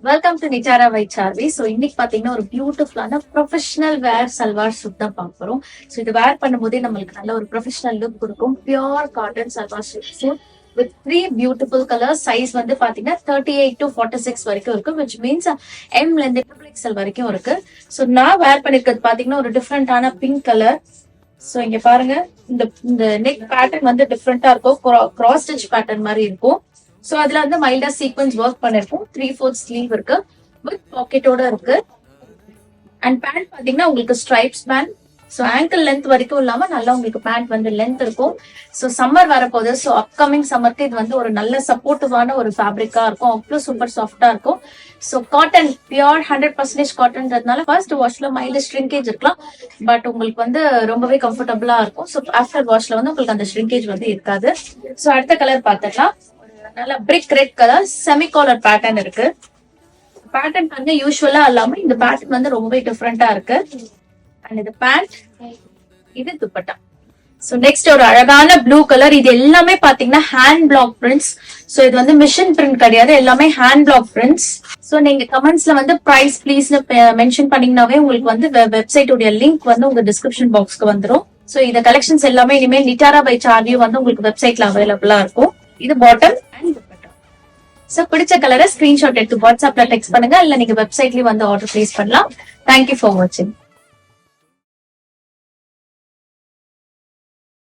Welcome to நிட்டாரா by Saarvi. So இன்னைக்கு பாத்தீங்கன்னா ஒரு பியூட்டிஃபுல்லான ப்ரொஃபஷனல் வேர் சல்வார் சூட் தான் பார்க்க போறோம். ஸோ இது வேர் பண்ணும்போதே நம்மளுக்கு நல்ல ஒரு ப்ரொஃபஷனல் லுக் கொடுக்கும். Pure cotton salwar suit with 3 beautiful colour. Size வந்து பாத்தீங்கன்னா 38 to 46 வரைக்கும் இருக்கு, விச் மீன்ஸ் எம்ல இருந்து XL வரைக்கும் இருக்கு. ஸோ நான் வேர் பண்ணிருக்கிறது பாத்தீங்கன்னா ஒரு டிஃப்ரெண்டான பிங்க் கலர். ஸோ இங்க பாருங்க, இந்த நெக் பேட்டர்ன் வந்து டிஃப்ரெண்டா இருக்கும், கிராஸ் ஸ்டிச் பேட்டர்ன் மாதிரி இருக்கும். சோ அதுல வந்து மைல்டா சீக்வன்ஸ் ஒர்க் பண்ணிருக்கும். 3/4 ஸ்லீவ் இருக்கு வித் பாக்கெட்டோட இருக்கு. அண்ட் பேண்ட் பாத்தீங்கன்னா உங்களுக்கு stripes pant. So ankle length வரைக்கும் இல்லாம நல்லா உங்களுக்கு பேண்ட் வந்து லென்த் இருக்கும். சோ சம்மர் வரப்போகுது. சோ அப்கமிங் சம்மருக்கு இது வந்து ஒரு நல்ல சப்போர்ட்டிவான ஒரு ஃபேப்ரிக்கா இருக்கும். அவ்வளவு சூப்பர் சாஃப்டா இருக்கும். So cotton, pure 100% காட்டன்றதுனால first வாஷ்ல mild shrinkage இருக்கலாம், பட் உங்களுக்கு வந்து ரொம்பவே கம்ஃபர்டபுளா இருக்கும். சோ ஆஃப்டர் வாஷ்ல வந்து உங்களுக்கு அந்த ஷ்ரிங்கேஜ் வந்து இருக்காது. சோ அடுத்த கலர் பார்த்துக்கலாம். நல்ல brick red colour semi collar pattern இருக்கு. பேட்டர்ன் வந்து யூஸ்வலா இல்லாம இந்த பேட்டர்ன் வந்து ரொம்பவே டிஃப்ரெண்டா இருக்கு. அண்ட் இது பேண்ட், இது துப்பட்டா. சோ நெக்ஸ்ட் ஒரு அழகான ப்ளூ கலர். இது எல்லாமே பாத்தீங்கன்னா ஹேண்ட் பிளாக் பிரிண்ட்ஸ். சோ இது வந்து மிஷின் பிரிண்ட் கிடையாது, எல்லாமே ஹேண்ட் பிளாக் பிரிண்ட்ஸ். சோ நீங்க கமெண்ட்ஸ்ல வந்து பிரைஸ் ப்ளீஸ் மென்ஷன் பண்ணீங்கன்னாவே உங்களுக்கு வந்து வெப்சைட் உடைய லிங்க் வந்து உங்க டிஸ்கிரிப்ஷன் பாக்ஸ்க்கு வந்துரும். சோ இந்த கலெக்ஷன்ஸ் எல்லாமே இனிமேல் நிட்டாரா பை சார்வி வந்து உங்களுக்கு வெப்சைட்ல அவைலபிளா இருக்கும். இது பாட்டம் அண்ட் துப்பட்டா. சோ பிடிச்ச கலரை ஸ்கிரீன்ஷாட் எடுத்து வாட்ஸ்அப்ல டெக்ஸ்ட் பண்ணுங்க, இல்ல நீங்க வெப்சைட்லயும் வந்து ஆர்டர் பிளேஸ் பண்ணலாம். தேங்க்யூ ஃபார் வாட்சிங்.